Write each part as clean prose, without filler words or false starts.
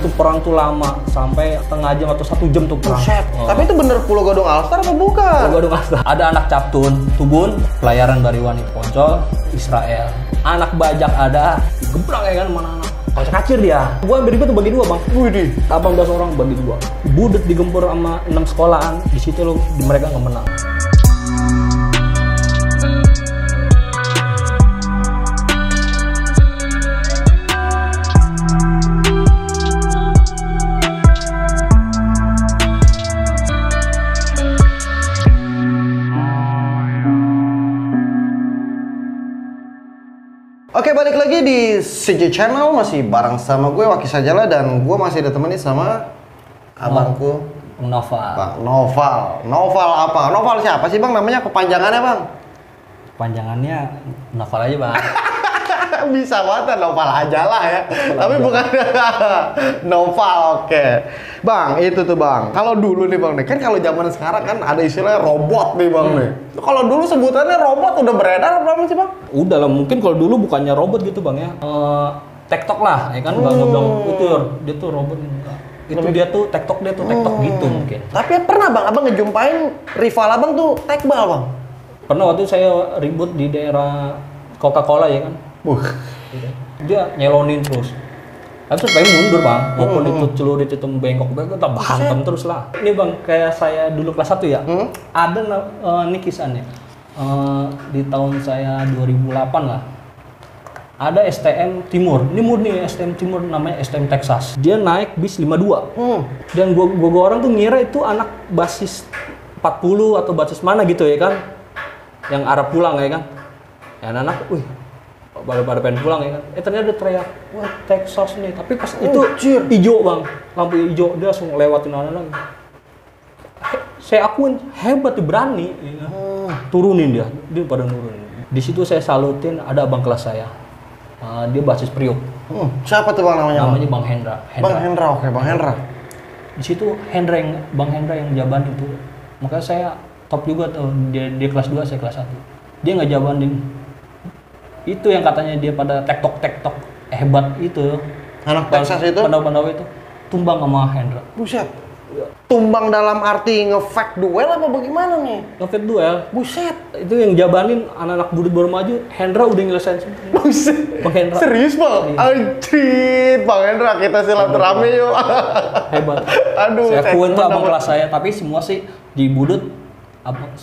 itu perang tuh lama, sampai setengah jam atau 1 jam tuh perang. Tapi itu bener Pulau Gadung Alstar apa bukan? Pulau Gadung Alstar. Ada anak Captun, Tubun, pelayaran Bariwani Poncol, Israel. Anak Bajak ada, gebrak ya kan mana anak. Kocak kacir dia. Gua ambil itu bagi 2 bang. Widih. 18 orang bagi 2. Budet digempur sama 6 sekolahan. Di situ lo mereka nggak menang. Oke, balik lagi di CJ Channel, masih bareng sama gue Waki Sajala, dan gue masih ditemani sama abangku Noval. Bang Noval. Noval apa? Noval siapa sih bang? Namanya kepanjangannya bang? Panjangannya Noval aja bang. Bisa banget Noval aja lah ya. Tapi aja. bukan Noval, oke. Bang, itu tuh bang. Kalau dulu nih bang, kan kalau zaman sekarang kan ada istilah robot nih bang nih. Kalau dulu sebutannya robot udah beredar berapa sih bang? Udah lah, mungkin kalau dulu bukannya robot gitu bang ya. TikTok lah, ya kan bang bilang itu dia tuh robot enggak. Itu dia tuh TikTok gitu mungkin. Tapi pernah bang, abang ngejumpain rival abang tuh tekbal bang? Pernah waktu saya ribut di daerah Coca-Cola ya kan. Dia nyelonin terus. Terus pengen mundur bang, walaupun itu celurit itu bengkok-bengkok, kita hantam terus lah. Ini bang, kayak saya dulu kelas 1 ya, ada nih kisahnya. Di tahun saya 2008 lah, ada STM Timur, ini murni STM Timur, namanya STM Texas. Dia naik bis 52, dan gua orang tuh ngira itu anak basis 40 atau basis mana gitu ya kan, yang arah pulang ya kan. Ya anak, wih, pada pengen pulang ya kan. Ternyata dia teriak, wah Texas nih. Tapi pas itu hijau bang, lampu hijau, dia langsung lewatin anak-anak. Saya akuin hebat, berani. Ya. Turunin dia pada nurunin. Di situ saya salutin, ada abang kelas saya. Dia basis Priok. Siapa tuh bang namanya? Namanya Bang Hendra. Bang Hendra, oke Bang Hendra. Di situ Bang Hendra yang jaban itu. Makanya saya top juga tuh. Dia kelas 2, saya kelas 1. Dia nggak jabanin. Itu yang katanya dia pada tektok hebat itu. Anak Texas itu? Pandau itu tumbang sama Hendra. Buset. Tumbang dalam arti nge-fake duel apa bagaimana nih? Nge-fake duel. Buset. Itu yang jabanin anak-anak budut baru maju, Hendra udah nyelesain semua. Buset. Bang Hendra. Serius bang? Anjir, Bang Hendra, kita silaturahmi yuk. Hebat. Aduh. Saya akuin tuh abang kelas saya, tapi semua sih di budut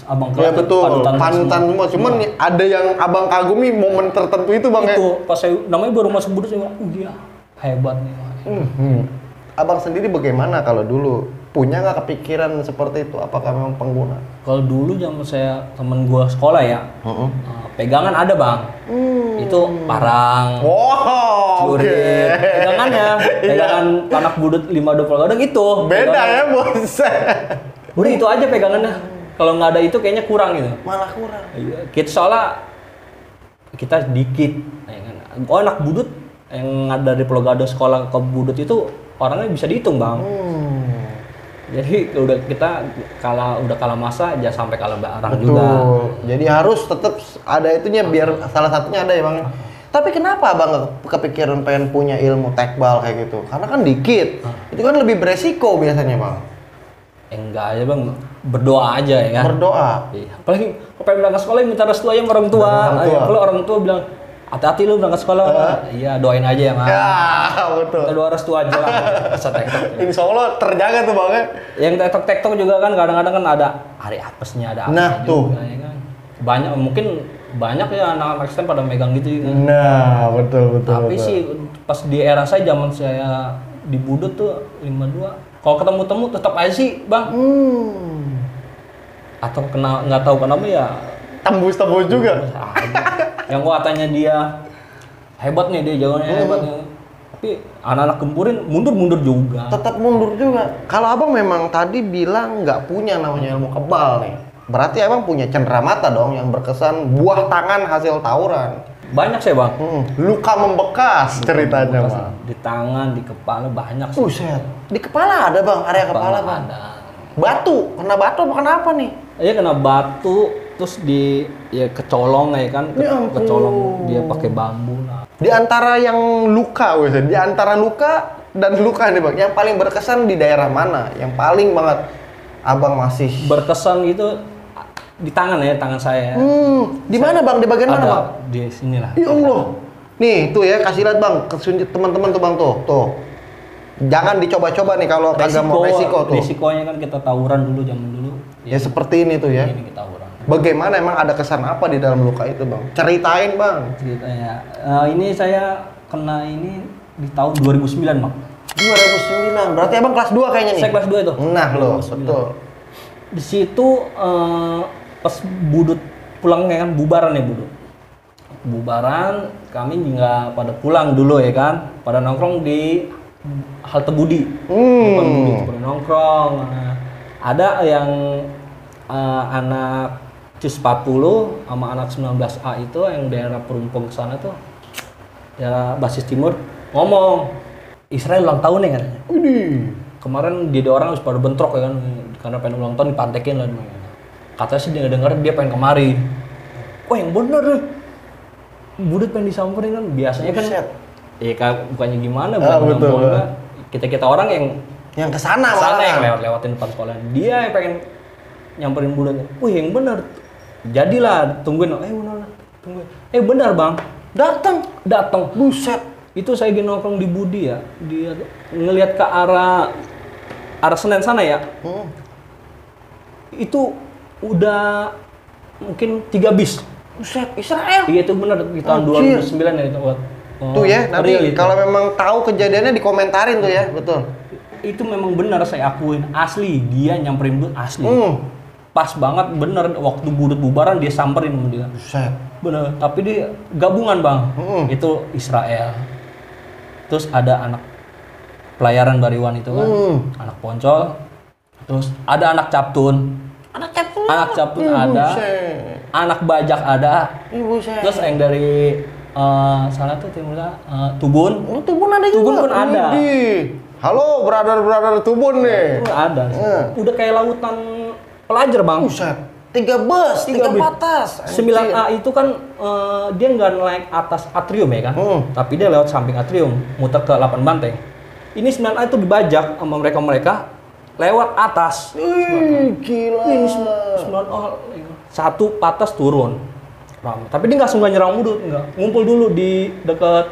abang kelas ya betul, panutan semua. Cuman semua. ada yang abang kagumi momen tertentu itu bang itu, ya? pas saya namanya baru masuk budut, saya bilang, dia hebat nih. Abang sendiri bagaimana kalau dulu? Punya nggak kepikiran seperti itu? Apakah memang pengguna? Kalau dulu zaman saya, temen gua sekolah ya, pegangan ada bang. Itu parang, celurit, pegangannya, pegangan anak budut 520 kadang itu. Beda pegangan. ya bos. Udah itu aja pegangannya. Kalau nggak ada itu kayaknya kurang gitu. Malah kurang. Kita soalnya kita sedikit. Ya kan? Oh anak budut yang ada di Pulau Gadung sekolah ke budut itu orangnya bisa dihitung bang. Jadi kita kalah masa aja sampai kalah barang juga. Jadi harus tetap ada itunya biar salah satunya ada ya bang. Tapi kenapa abang kepikiran pengen punya ilmu tekbal kayak gitu? Karena kan dikit. Itu kan lebih beresiko biasanya bang. Enggak aja bang, berdoa aja ya kan. Berdoa. Iya. Apalagi kalau berangkat sekolah minta restu aja sama orang tua. Kalau orang tua bilang hati-hati lu berangkat sekolah. Iya, doain aja ya mas. Ya betul. Kita doa restu aja lah. Insya Allah terjaga tuh bang ya. Yang tektok juga kan kadang-kadang kan ada hari apesnya, ada nah tuh juga, ya kan. Mungkin banyak ya anak-anak STEM pada megang gitu ya kan. Nah betul. Tapi sih pas di era saya, zaman saya di budut tuh 52, kalau ketemu tetap aja sih bang. Atau nggak tahu kenapa ya tembus juga. Yang katanya dia hebat nih, dia jagoannya hebat nih. Tapi anak-anak gempurin mundur juga. Tetap mundur juga. Kalau abang memang tadi bilang nggak punya namanya ilmu kebal nih, berarti abang punya cenderamata dong yang berkesan buah tangan hasil tawuran. Banyak sih bang. Luka membekas ceritanya bang. Di tangan, di kepala banyak sih. Buset. Di kepala ada bang, area kepala bang. Ada. Batu, kena batu apa kenapa nih? Iya kena batu, terus kecolong ya kan, kecolong dia pakai bambu. Nah. Di antara yang luka, di antara luka dan luka nih bang, yang paling berkesan di daerah mana? Yang paling banget abang masih berkesan itu di tangan ya, tangan saya. Di mana bang? Di bagian mana bang? Di sini lah. Ya Allah. Nih tuh ya, kasih lihat bang, kesunjit teman-teman tuh bang tuh. Jangan dicoba-coba nih kalau kagak mau resiko tuh. Resikonya kan kita tawuran dulu zaman dulu. Ya seperti ini tuh ya. Ini kita tawuran. Bagaimana emang ada kesan apa di dalam luka itu bang? Ceritain bang. Ceritanya, ini saya kena ini di tahun 2009 bang. 2009, berarti abang kelas 2 kayaknya nih? Saya kelas 2 itu. Nah loh, 2009. betul. Di situ pas budut pulang ya kan, bubaran ya budut. Bubaran, kami nggak pada pulang dulu ya kan, pada nongkrong di halte Budi. Depan Budi pada nongkrong. Nah, ada yang anak CIS 40 sama anak 19A itu yang daerah Perumpung ke sana tuh, daerah basis timur, ngomong Israel ulang tahun nih katanya. Kemarin dia orang harus pada bentrok ya kan, karena pengen ulang tahun dipantekin lah. Katanya sih dia denger dia pengen kemari. Wah yang bener nih, budut pengen disamperin kan, biasanya kan. Iya bukannya gimana, bukan kita orang yang kesana yang lewatin depan sekolah. Dia yang pengen nyamperin budut. Wih yang bener, jadilah tungguin. Tungguin. Bener bang, datang. Buset. Itu saya lagi nongkrong di Budi ya, dia ngelihat ke arah Senen sana ya. Itu udah mungkin 3 bis. Buset, Israel. Iya itu bener di tahun 2009 ya itu. Tuh ya, nanti kalau memang tahu kejadiannya dikomentarin tuh ya, betul. Itu memang benar saya akuin, asli dia nyamperin budut asli. Pas banget bener waktu budut bubaran dia samperin sama dia. Buset. Bener, tapi dia gabungan bang. Itu Israel. Terus ada anak pelayaran Bariwan itu kan, anak Poncol. Terus ada anak Captun. Anak Captun ada. Buset. Anak Bajak ada. Buset. Terus yang dari sana tuh timurnya Tubun. Tubun ada juga. Tubun pun ada. Halo brother Tubun nih. Ada. Udah kayak lautan pelajar bang. Buset. 3 bus, 3 patas. 9A itu kan dia nggak naik atas atrium ya kan, tapi dia lewat samping atrium, muter ke 8 Banteng. Ini 9A itu dibajak sama mereka lewat atas. Gila. Ini 9A satu patas turun. Tapi dia nggak langsung nyerang budut, nggak. Ngumpul dulu di dekat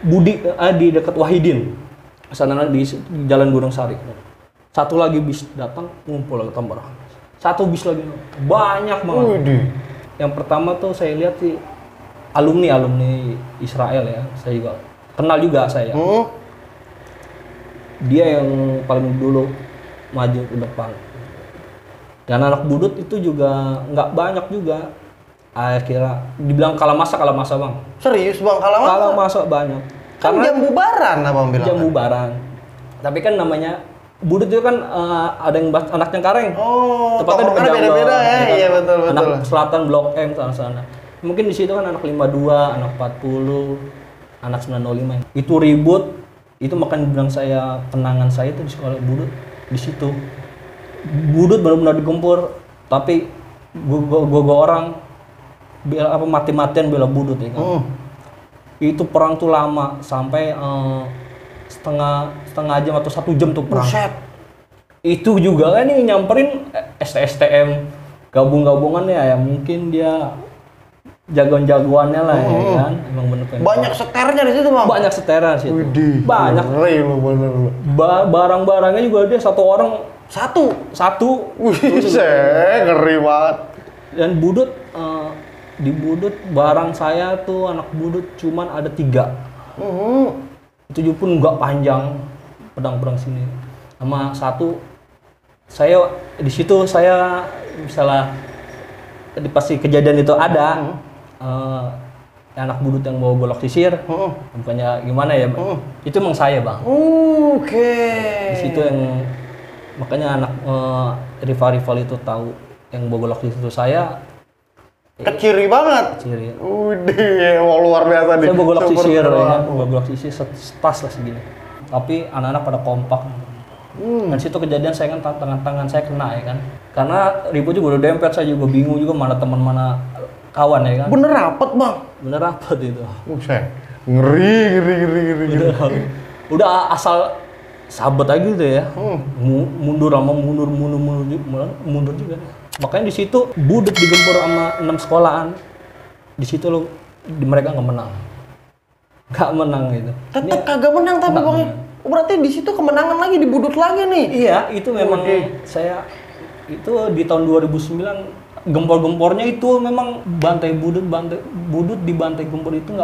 Budi, di dekat Wahidin. Sana di Jalan Gunung Sari. Satu lagi bis datang, ngumpul ke Tambora. Satu bis lagi, banyak banget. Yang pertama tuh saya lihat sih alumni Israel ya, saya juga kenal juga saya. Dia yang paling dulu maju ke depan. Dan anak budut itu juga nggak banyak juga. Akhirnya dibilang kalah masa bang. Serius bang, kalah masa banyak. Karena jam bubaran abang bilang. Jam bubaran. Tapi kan namanya budut itu kan ada yang anak Cengkareng. Tepatnya di Pejangga. Beda-beda ya. Iya betul. Anak selatan Blok M sana. Mungkin di situ kan anak 52, anak 40, anak 905. Itu ribut. Itu makanya bilang saya kenangan saya itu di sekolah budut di situ. Budut benar-benar digempur, tapi gua orang bela mati-matian bela budut ya kan. Itu perang tuh lama sampai setengah jam atau 1 jam tuh perang. Buset. Itu juga kan nih nyamperin STM gabungannya ya mungkin dia jagoan-jagoannya lah ya kan. Emang bener banyak seternya di situ bang. Banyak seternya di situ. Banyak. Bener. Barang-barangnya juga dia satu orang satu. Buset, ngeri banget. Dan budut di budut barang saya tuh anak budut cuman ada 3. Itu pun nggak panjang pedang sini. Sama satu saya di situ saya misalnya pasti kejadian itu ada anak budut yang bawa golok sisir, bukannya gimana ya, itu emang saya bang. Di situ yang makanya anak rival itu tahu yang bawa golok sisir itu saya. Keciri banget. Keciri. Luar biasa nih. Saya bawa golok sisir, ya. Bawa golok sisir setas lah segini. Tapi anak-anak pada kompak. Dan situ kejadian saya kan tangan saya kena ya kan. Karena ribut juga udah dempet, saya juga bingung juga mana teman mana kawan ya kan. Bener rapet bang. Bener rapet itu. Ngeri. Udah asal sabet aja gitu ya. Mundur juga. Makanya di situ budut digempur sama 6 sekolahan. Di situ mereka nggak menang. Nggak menang gitu. Tetap kagak menang tapi nggak Bang. menang. Berarti di situ kemenangan lagi dibudut lagi nih. Iya, itu memang saya itu di tahun 2009 gempor-gempornya itu memang bantai budut dibantai gempur itu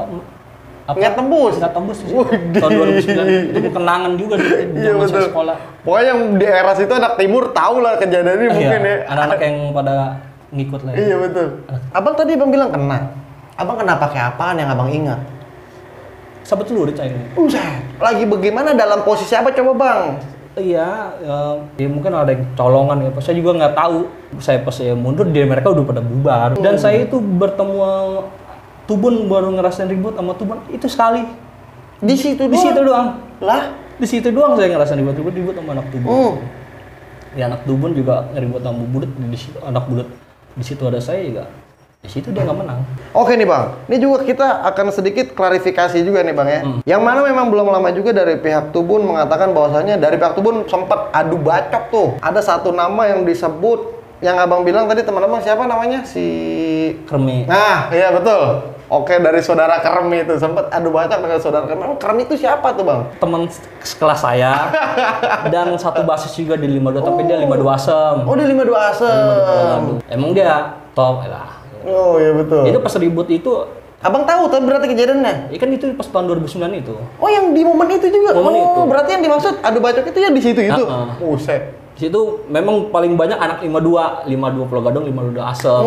Nggak tembus. Nggak tembus sih. Tahun 2009 itu kenangan juga di zaman saya sekolah. Pokoknya yang di era situ anak timur tahu lah kejadian ini mungkin ya. Anak-anak yang pada ngikut lah. Iya betul. Abang tadi Abang bilang kena. Abang kena pakai apaan yang Abang ingat? Sabet celurit saya. Lagi bagaimana dalam posisi apa coba Bang? Iya, ya mungkin ada yang colongan ya. Saya juga nggak tahu. Pas saya mundur, mereka udah pada bubar. Dan saya itu bertemu Tubun baru ngerasain ribut sama Tubun itu sekali. Di situ doang. Lah? Di situ doang saya ngerasain ribut sama anak Tubun. Ya anak Tubun juga ribut sama Budut di situ, anak Budut. Di situ ada saya juga. Di situ dia nggak menang. Oke nih Bang, ini juga kita akan sedikit klarifikasi juga nih Bang ya. Yang mana memang belum lama juga dari pihak Tubun mengatakan bahwasanya dari pihak Tubun sempat adu bacok tuh. Ada satu nama yang disebut, yang Abang bilang tadi teman-teman siapa namanya? Si Kermi. Nah, iya betul. Oke, dari saudara Kermi itu sempat adu bacok dengan saudara Kermi. Kermi itu siapa tuh Bang? Teman sekelas saya dan satu basis juga di 52, tapi dia 52 Asem. Oh, dia 52 Asem. Emang dia top lah. Oh iya betul. Itu pas ribut itu, Abang tahu tapi berarti kejadiannya? kan itu pas tahun 2009 itu. Oh yang di momen itu juga? Momen itu. Berarti yang dimaksud adu bacok itu ya di situ itu? Buset. Di situ memang paling banyak anak 52 Pulau Gadung, 52 Asem.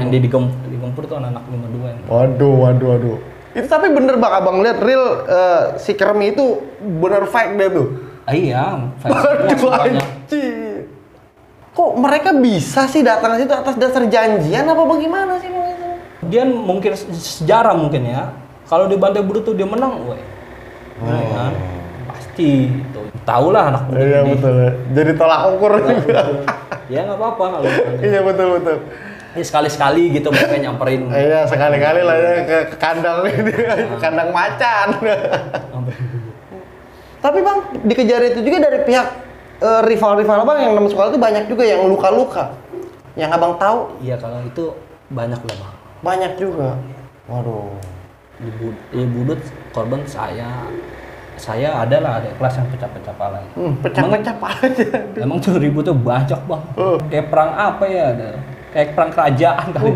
Yang digempur itu anak-anak 52 yang. Waduh. Itu tapi bener Bang, Abang lihat real si Kermi itu bener fake dia tuh? Iya, Waduh anjir. Kok mereka bisa sih datang ke situ atas dasar janjian apa bagaimana sih Bang itu? Dia mungkin sejarah mungkin ya. Kalau di Bantai Budut tuh dia menang, woi. Kan? Pasti itu. Tahu lah anak Budut. Iya betul. Jadi tolak ukur. Ya nggak apa-apa kalau. Iya betul. Ya sekali-sekali gitu mereka nyamperin. Iya sekali-kali lah ya ke kandang ini, ke kandang macan. Tapi Bang, dikejar itu juga dari pihak rival-rival Abang yang 6 sekolah itu banyak juga yang luka-luka. Yang Abang tahu? Iya kalau itu banyak lah Bang. Banyak juga. Waduh. Di Budut korban saya ada kelas yang pecah-pecah pala. Pecah-pecah pala aja. Emang tuh ributnya banyak Bang. Kayak perang apa ya ada? Kayak perang kerajaan kali.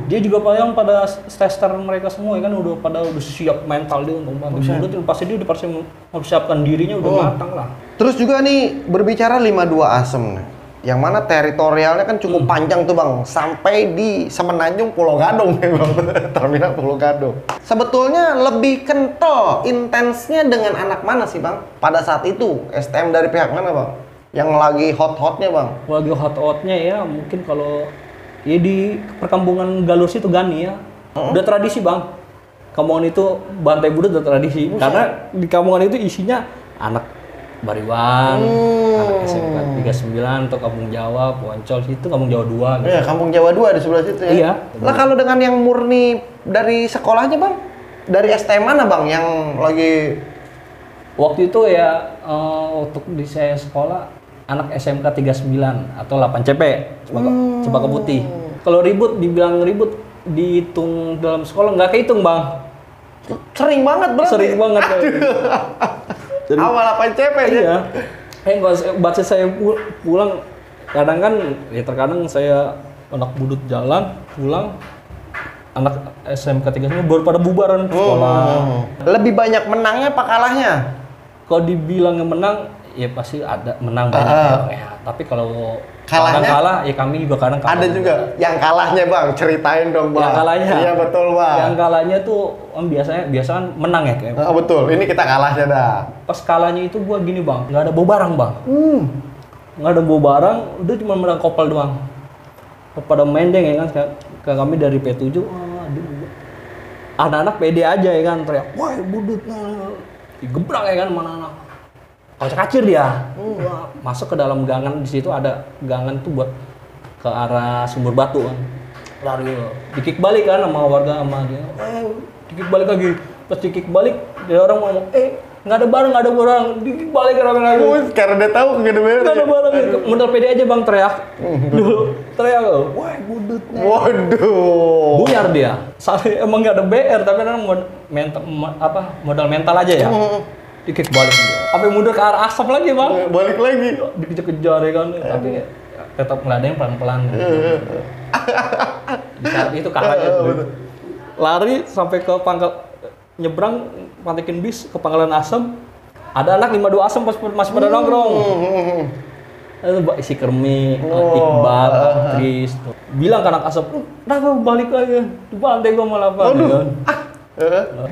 Dia juga paling pada tester mereka semua ya kan udah siap mental dia untuk bantu Budut. Pasti dia udah pasti mempersiapkan dirinya udah matang lah. Terus juga nih berbicara 52 Asem nih. Yang mana teritorialnya kan cukup panjang tuh Bang, sampai di Semenanjung Pulau Gadung ya Bang, terminal Pulau Gadung. Sebetulnya lebih kental intensnya dengan anak mana sih Bang? Pada saat itu STM dari pihak mana Bang? Yang lagi hot-hotnya Bang? Lagi hot-hotnya ya mungkin kalau ya di perkampungan Galur situ Gani ya, udah tradisi Bang. Kampungan itu Bantai Budut udah tradisi, karena di kampungan itu isinya anak Bariwan, anak SMK 39 atau Kampung Jawa, Poncol situ Kampung Jawa 2 gitu. Iya, Kampung Jawa 2 di sebelah situ ya. Iya. Lah kalau dengan yang murni dari sekolahnya Bang? Dari STM mana Bang yang lagi waktu itu ya waktu di saya sekolah anak SMK 39 atau 8 CP Cempaka Putih. Kalau ribut dibilang ribut dihitung dalam sekolah nggak kehitung Bang. Sering banget berarti. Sering banget. Jadi, awal 8 CP iya. Baca saya pulang kadang kan ya terkadang saya anak Budut jalan pulang anak SMK 39 baru pada bubaran sekolah. Lebih banyak menangnya apa kalahnya? Kalau dibilang menang ya pasti ada menang banyak ya. Tapi kalau kalahnya kalah ya kami juga kadang kalah. Ada juga yang kalahnya Bang, ceritain dong Bang. Yang kalahnya. Iya betul Bang. Yang kalahnya tuh biasanya kan menang ya kayak. Betul, ini kita kalahnya dah. Pas kalahnya itu gua gini Bang, nggak ada bawa barang Bang. Nggak ada bawa barang, udah cuma menang kopel doang. Pada mendeng ya kan, kayak kami dari P7, anak-anak pede aja ya kan, teriak, wah Budut, digebrak ya kan mana anak. Kacir dia, masuk ke dalam gangan, di situ ada gangan tuh buat ke arah Sumber Batu kan, lari, dikik balik kan sama warga sama dia, dikik balik lagi, pas dikik balik dia orang ngomong, nggak ada barang, dibalik rame lagi. Karena dia tahu nggak ada barang. Nggak ada barang, modal pede aja bang teriak. Dulu teriak, wah budutnya. Waduh. Buyar dia. Emang nggak ada BR, tapi kan modal mental aja ya. Dikik balik dia. Sampai mundur ke arah asap lagi bang. Balik lagi. Dikejar-kejar ya kan, tapi tetap ngeladeng pelan-pelan. Di saat itu kakaknya lari sampai ke pangkal, nyebrang pantekin bis ke Pangkalan Asem. Ada anak 52 Asem masih pada nongkrong. Itu si Kermi, Iqbal, Tris. Bilang ke anak Asem, kenapa balik lagi? Dibantai gua malah bang.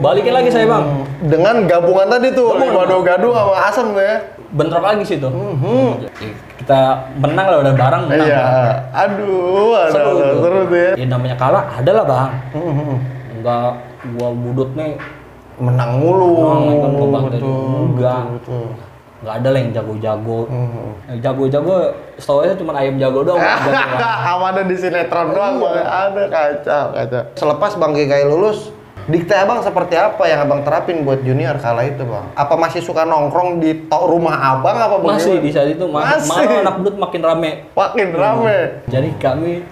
Balikin lagi saya bang. Dengan gabungan tadi tuh, gado-gado sama Asem ya. Bentrok lagi situ. Kita menang lah, udah bareng menang. Iya. Aduh, seru tuh ya. Ya namanya kalah, ada lah bang. Enggak, gua budut nih menang mulu. Enggak ada lah yang jago-jago. Jago-jago, setahu aja cuma ayam jago doang. Ada di sinetron doang, ada kacau. Selepas Bang Gegai lulus, dikte abang seperti apa yang abang terapin buat junior kala itu bang? Apa masih suka nongkrong di rumah abang apa bagaimana? Masih di saat itu, malah anak budut makin rame. Makin rame. Jadi kami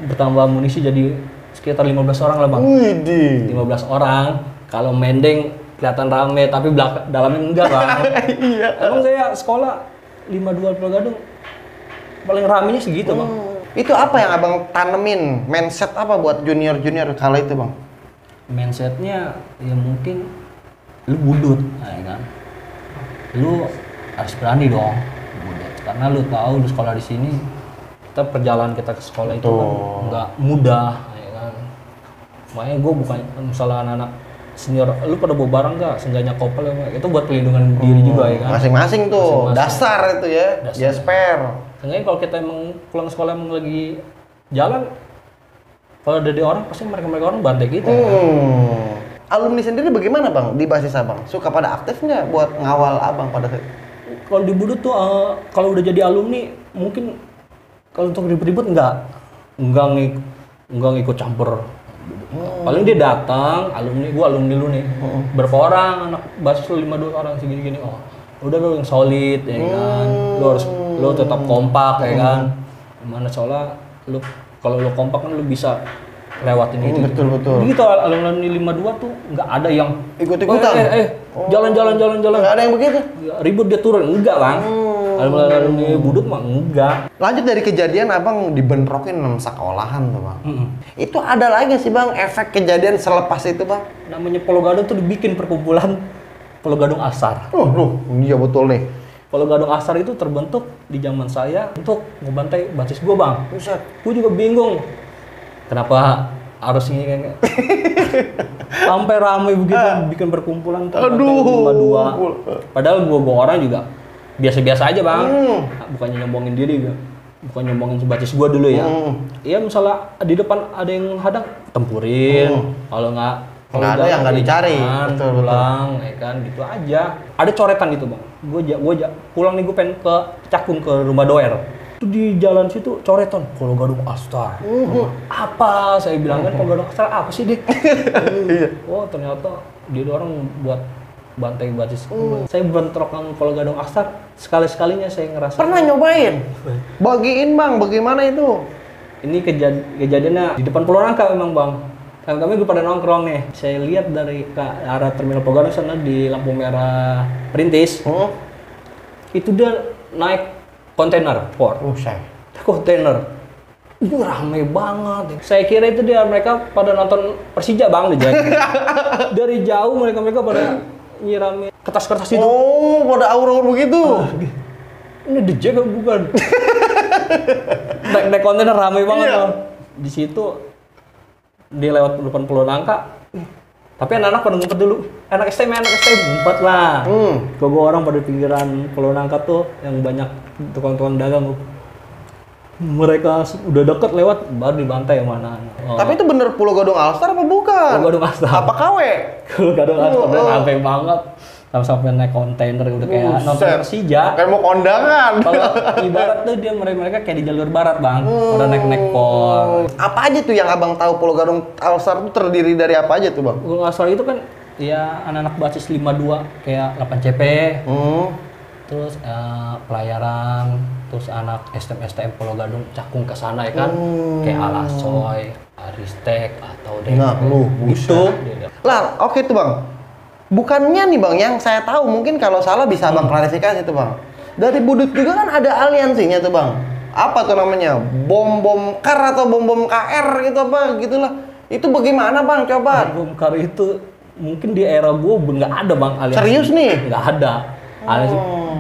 bertambah amunisi jadi sekitar 15 orang lah bang. Widih. 15 orang. Kalau mendeng kelihatan rame, tapi dalamnya enggak bang. Iya. Emang saya sekolah 52 Pulau Gadung paling ramenya segitu bang. Itu apa yang abang tanemin? Mindset apa buat junior-junior kala itu bang? Mindsetnya ya mungkin lu budut, ya kan? Lu harus berani dong budut, karena lu tahu lu sekolah di sini, perjalanan kita ke sekolah itu kan nggak mudah, ya kan? Makanya gue bukan misalnya anak-anak senior, lu pada bawa barang nggak? Seenggaknya kopel itu buat pelindungan diri juga ya kan? Masing-masing tuh, dasar itu ya, spare. Seenggaknya kalau kita emang pulang sekolah emang lagi jalan, kalau ada di orang pasti mereka orang bantai kita. Alumni sendiri bagaimana bang di basis abang? Suka pada aktif nggak buat ngawal abang pada saat? Kalau di budut tuh kalau udah jadi alumni mungkin kalau untuk ribut-ribut enggak ngikut campur. Paling dia datang, gua alumni lu nih. Berapa orang anak basis lu 52 orang segini-gini. Oh, udah lu yang solid ya kan. Lu tetap kompak ya kan. Gimana soalnya lu kalau lu kompak kan lu bisa lewatin itu. Betul. Gitu alumni 52 tuh nggak ada yang ikut-ikutan. Jalan. Nggak ada yang begitu. Ribut dia turun, enggak bang. Alumni budut mah enggak. Lanjut dari kejadian abang dibentrokin sama sekolahan tuh bang. Itu ada lagi sih bang efek kejadian selepas itu bang? Namanya Pulau Gadung tuh dibikin perkumpulan Pulau Gadung Asar. Iya betul nih. Pulau Gadung Asar itu terbentuk di zaman saya untuk ngebantai basis gua bang. Buset. Gua juga bingung kenapa harus ini kayak sampai ramai begitu bikin perkumpulan tuh. Padahal gua orang juga biasa-biasa aja bang, bukannya nyombongin diri gua, bukan nyombongin basis gua dulu ya. Iya misalnya di depan ada yang hadang, tempurin. Kalau nggak ada yang nggak dicari, pulang, ya kan gitu aja. Ada coretan gitu bang. Gua pulang nih, gua pengen ke Cakung ke rumah doer. Itu di jalan situ coretan, Pulau Gadung Astar. Apa? Saya bilang kan Pulau Gadung Astar apa sih dik? Oh ternyata dia orang buat bantai basis. Saya bentrokan Pulau Gadung Astar sekalinya saya ngerasa. Pernah nyobain? Bagiin bang, bagaimana itu? Ini kejadiannya di depan Pulau Rangka memang bang. Kami pada nongkrong nih. Saya lihat dari ke arah terminal Pulau Gadung sana di lampu merah Perintis. Itu dia naik kontainer port. Kontainer. Itu ramai banget. Saya kira itu mereka pada nonton Persija bang di jalan. Dari jauh mereka pada nyirami kertas-kertas itu. Oh, pada aur-aur begitu. Ini dijaga bukan? Naik kontainer ramai banget bang. Di situ dia lewat depan Pulau Nangka. Tapi anak-anak pada ngumpet dulu. Anak STM ngumpet lah. Gua orang pada pinggiran Pulau Nangka tuh yang banyak tukang-tukang dagang. Mereka udah deket lewat baru dibantai yang mana. Tapi itu bener Pulau Gadung Alstar apa bukan? Pulau Gadung Alstar. Apa KW? Pulau Gadung Alstar sampai banget. Sampai naik kontainer udah kayak nonton Persija. Kayak mau kondangan. Kalau ibarat tuh dia mereka kayak di jalur barat bang. Pada naik pol. Apa aja tuh yang abang tahu Pulau Gadung Alstar itu terdiri dari apa aja tuh bang? Pulau Alstar itu kan ya anak-anak basis 52 kayak 8CP, terus pelayaran, terus anak STM Pulau Gadung cakung ke sana ya kan, kayak Alasoy, Aristek atau Nah, lu gitu. Lah, oke tuh Bang. Bukannya nih Bang, yang saya tahu mungkin kalau salah bisa Bang klarifikasi tuh Bang. Dari Budut juga kan ada aliansinya tuh Bang. Apa tuh namanya? Bom kar atau bom KR gitu apa gitulah. Itu bagaimana Bang? Coba. Bom kar itu mungkin di era gua nggak ada Bang aliansi. Serius nih? Nggak ada. Aliansi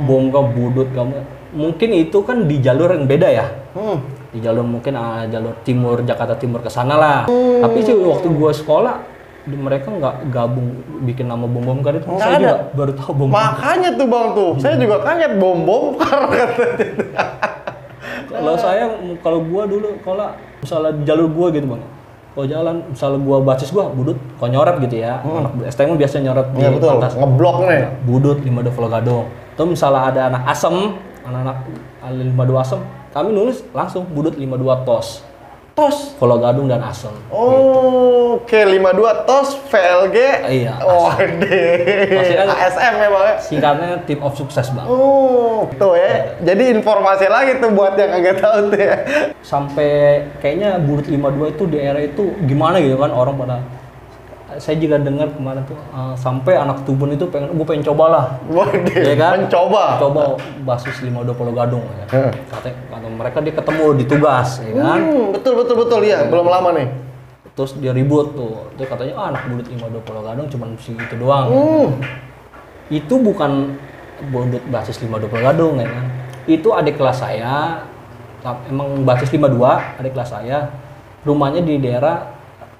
bom ke Budut kamu. Mungkin itu kan di jalur yang beda ya. Di jalur mungkin jalur timur Jakarta Timur ke sana lah. Tapi sih waktu gua sekolah mereka nggak gabung bikin nama bom kar itu. Nggak Saya ada. juga baru tahu bom. Makanya tuh Bang tuh. Saya juga kaget bom kar katanya. Kalau gua dulu kalau misalnya di jalur gua gitu Bang. Kalau jalan misalnya gua basis gua Budut, kalau nyoret gitu ya. Anak STM biasa nyoret di Iya betul. atas. Ngeblok nih. Budut 52 Pulau Gadung. Atau misalnya ada anak Asem, anak-anak 52 Asem, kami nulis langsung Budut 52 TOS. Tos. Pulau Gadung dan Asem. Oh, oke 52 TOS VLG. Iya. Waduh. kan ASM ya Bang ya. Singkatnya Team of Sukses Bang. Oh, tuh ya. Jadi informasi lagi tuh buat yang agak tahu tuh ya. Sampai kayaknya Budut 52 itu di era itu gimana gitu kan orang pada. Saya juga dengar kemarin tuh sampai anak Tubun itu gue pengen cobalah. Waduh, Ya kan? mencoba. Coba basis 52 Pulau Gadung ya. Kata mereka dia ketemu di tugas ya kan. Betul ya. Belum lama nih. Terus dia ribut tuh. Dia katanya anak Budut 52 Pulau Gadung cuma segitu doang. Itu bukan Budut basis 52 Pulau Gadung ya kan. Itu adik kelas saya. Emang basis 52 adik kelas saya. Rumahnya di daerah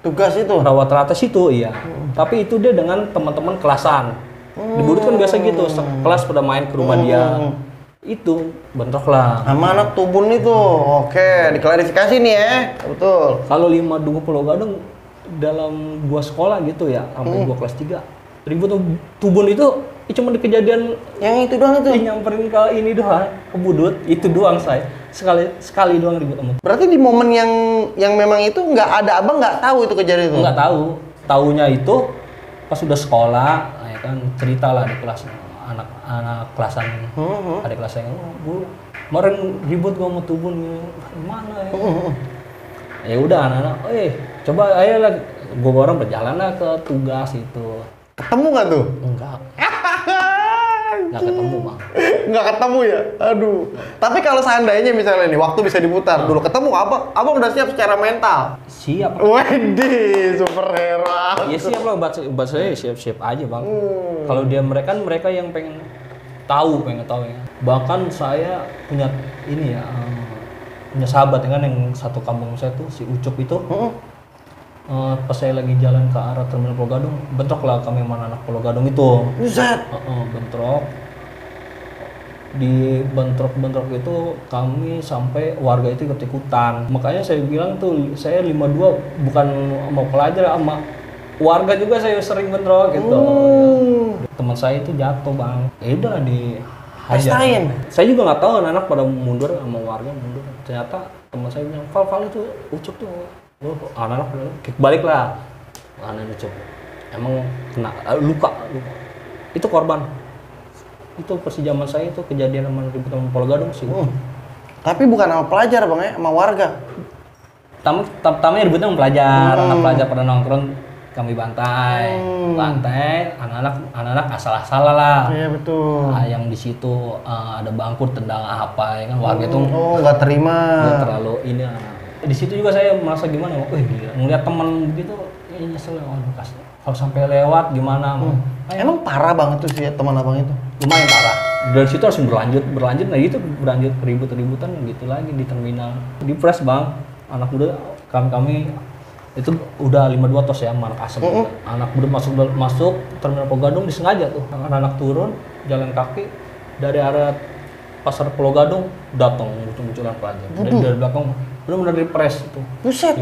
Tugas itu. Rawat Rates itu iya. Tapi itu dia dengan teman-teman kelasan. Di Budut kan biasa gitu, kelas pada main ke rumah dia. Itu bentrok lah. Sama anak Tubun itu. Oke, diklarifikasi nih ya. Betul. Kalau 52 Pulau Gadung dalam gua sekolah gitu ya, sampai gua kelas 3. Ribut Tubun itu cuma di kejadian Yang itu doang itu. nyamperin ke ini doang, ke Budut, itu doang saya. Sekali doang ribut sama. Berarti di momen yang memang itu nggak ada abang nggak tahu itu kejadian itu. Nggak tahu. Taunya itu pas sudah sekolah, ya kan cerita lah di kelas anak kelasan, adik kelas yang bu kemarin ribut gua mau Tubun gimana ya? Ya udah anak-anak, coba ayo lah, gua bareng berjalan lah ke tugas itu. Ketemu nggak tuh? Nggak ketemu Bang. Nggak ketemu ya? Aduh. Tapi kalau seandainya misalnya nih, waktu bisa diputar dulu ketemu abang udah siap secara mental? Siap. Waduh, superhero. Ya siap lah, buat saya siap-siap aja Bang. Kalau mereka yang pengen tahu ya. Bahkan saya punya ini ya, punya sahabat ya kan yang satu kampung saya tuh si Ucup itu. Pas saya lagi jalan ke arah Terminal Pulau Gadung, bentrok lah kami sama anak Pulau Gadung itu. Buset. Bentrok. Di bentrok itu kami sampai warga itu ikut-ikutan. Makanya saya bilang tuh, saya 52 bukan mau pelajar, sama warga juga saya sering bentrok gitu. Teman saya itu jatuh Bang. Ya udah dihajar. Saya juga nggak tahu anak pada mundur sama warga mundur. Ternyata teman saya bilang, Val itu Ucup tuh. Anak-anak balik lah. Anak Ucup. Emang kena luka. Itu korban. Itu persijaman saya itu kejadian sama ribut sama Pulau Gadung sih. Tapi bukan sama pelajar Bang ya, sama warga. Pertamanya ributnya sama pelajar. Anak pelajar pada nongkrong kami bantai, anak-anak asal-asalan lah. Iya betul. Yang di situ ada bangku tendang apa ya kan warga itu nggak terima. Nggak terlalu ini. Di situ juga saya merasa gimana, gila ngeliat teman begitu, nyesel, kalau sampai lewat gimana. Emang parah banget tuh sih ya, teman abang itu. Lumayan parah. Dari situ langsung berlanjut, nah itu berlanjut ribut-ributan gitu lagi di terminal. Di press Bang, anak muda kami itu udah 52 TOS ya, anak Asem. Anak muda masuk Terminal Pulau Gadung disengaja tuh. Anak-anak turun jalan kaki dari arah pasar Pulau Gadung, datang muncul-munculan pelajar. Dari belakang benar-benar di press itu. Buset.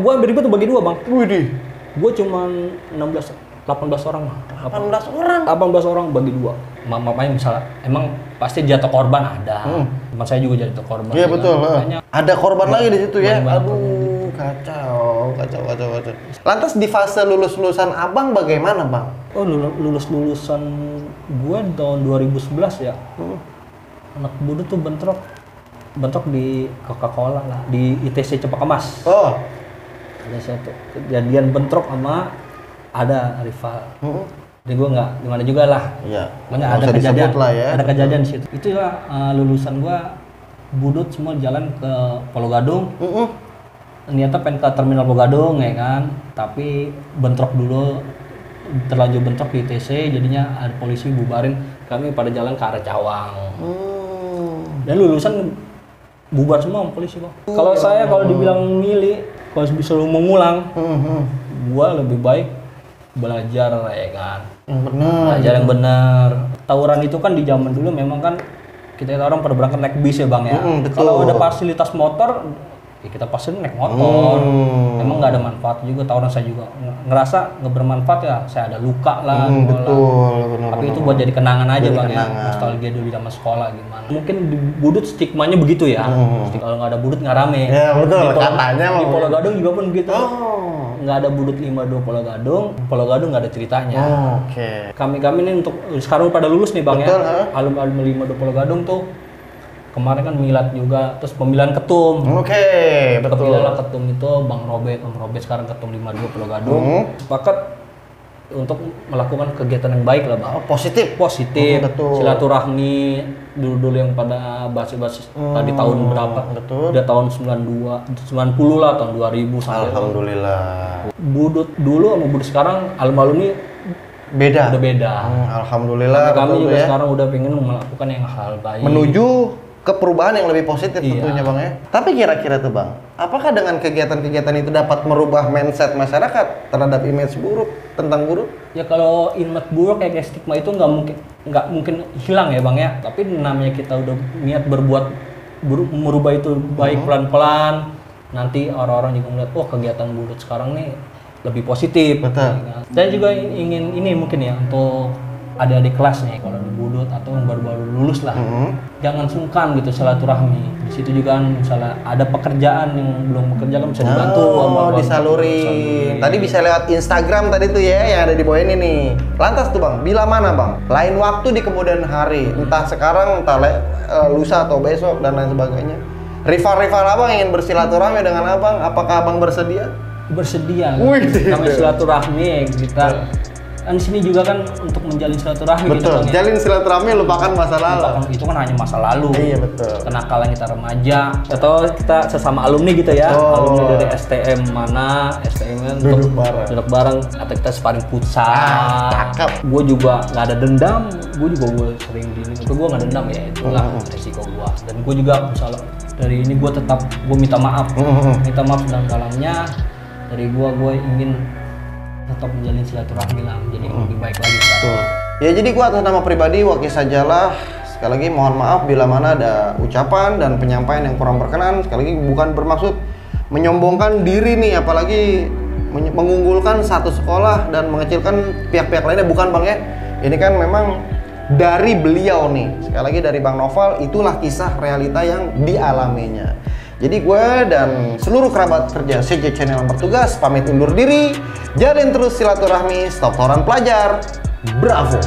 Gua ribut tuh bagi dua Bang. Widih. Gua cuma 18 orang lah. 18 orang bagi dua. Mamanya misalnya, emang pasti jatuh korban ada. Teman saya juga jatuh korban. Iya betul. Kan? Ada korban lagi di situ ya. Aduh, Aduh, kacau. kacau. Lantas di fase lulusan abang bagaimana bang? Oh lulusan gua tahun 2011 ya. Anak budut tuh bentrok di Coca-Cola lah, di ITC Cempaka Mas. Oh. Ada satu kejadian bentrok sama ada rival. Jadi gue nggak gimana juga lah. Iya. Pokoknya ada kejadian lah ya. Ada kejadian di situ. Itu ya lulusan gue budut semua jalan ke Pulau Gadung. Niatnya pengen ke terminal Pulau Gadung ya kan. Tapi bentrok dulu, terlanjur bentrok di ITC, jadinya ada polisi bubarin. Kami pada jalan ke arah Cawang. Dan lulusan bubar semua sama polisi kok. Kalau saya kalau dibilang milih, kalau bisa lu mengulang, gua lebih baik belajar ya kan. Yang benar. Belajar yang benar. Tawuran itu kan di zaman dulu memang kan kita orang pada berangkat naik bis ya bang ya. Kalau ada fasilitas motor, ya kita pasti naik motor. Emang nggak ada manfaat juga. Tawuran saya juga ngerasa nggak bermanfaat ya. Saya ada luka lah. Betul. Tapi itu buat jadi kenangan aja bang ya. Nostalgia dulu zaman sekolah gimana. Mungkin di budut stigmanya begitu ya. Kalau nggak ada budut nggak rame. Ya betul. Katanya di Pulau Gadung juga pun begitu. Nggak ada budut 52 Pulau Gadung nggak ada ceritanya. Kami ini untuk sekarang pada lulus nih bang. Betul, ya. Alum 52 Pulau Gadung tuh kemarin kan milad juga, terus pemilihan ketum. Betul. Kepilihlah ketum itu Bang Robert, sekarang ketum 52 Pulau Gadung. Sepakat untuk melakukan kegiatan yang baik lah bang. Positif. Betul. Silaturahmi dulu yang pada basis tadi tahun berapa? Betul. Udah tahun 90 lah, tahun 2000 sampai. Alhamdulillah. Budut dulu sama budut sekarang alumni beda. Udah beda. Alhamdulillah. Kami juga sekarang udah pengen melakukan yang hal baik. Menuju ke perubahan yang lebih positif tentunya bang ya. Tapi kira-kira tuh bang, apakah dengan kegiatan-kegiatan itu dapat merubah mindset masyarakat terhadap image buruk tentang buruh? Ya kalau image buruk kayak stigma itu nggak mungkin hilang ya bang ya. Tapi namanya kita udah niat berbuat buruk, merubah itu baik pelan-pelan. Nanti orang-orang juga ngeliat, oh kegiatan buruk sekarang nih lebih positif. Betul. Dan juga ingin ini mungkin ya untuk adik-adik kelas nih kalau di budut atau yang baru-baru lulus lah, jangan sungkan gitu silaturahmi. Di situ juga kan misalnya ada pekerjaan yang belum bekerja kan bisa dibantu. Disalurin. Tadi bisa lewat Instagram tadi tuh ya yang ada di bawah ini nih. Lantas tuh bang, bila mana bang? Lain waktu di kemudian hari, entah sekarang, entah lusa atau besok dan lain sebagainya. Rival-rival abang ingin bersilaturahmi dengan abang, apakah abang bersedia? Bersedia. Namanya silaturahmi kita. Kan di sini juga kan untuk menjalin silaturahmi. Betul. Gitu, jalin silaturahmi, lupakan masa lalu. Itu kan hanya masa lalu. Iya betul. Kenakalan kita remaja atau kita sesama alumni gitu ya. Alumni dari STM mana, STM kan duduk bareng atau kita sparring futsal. Cakep. Gue juga nggak ada dendam. Gue sering gini. Tapi gue nggak dendam ya. Itulah resiko gue. Dan gue juga misalnya dari ini gue tetap minta maaf. Minta maaf dalam-dalamnya. Dari gue ingin tetap menjalin silaturahmi lah, jadi lebih baik lagi. Ya jadi gua atas nama pribadi Waki Sajalah sekali lagi mohon maaf bila mana ada ucapan dan penyampaian yang kurang berkenan. Sekali lagi bukan bermaksud menyombongkan diri nih, apalagi mengunggulkan satu sekolah dan mengecilkan pihak-pihak lainnya, bukan bang ya. Ini kan memang dari beliau nih, sekali lagi dari Bang Noval, itulah kisah realita yang dialaminya. Jadi gue dan seluruh kerabat kerja CJ Channel yang bertugas pamit undur diri. Jalin terus silaturahmi, stop tawuran pelajar. Bravo.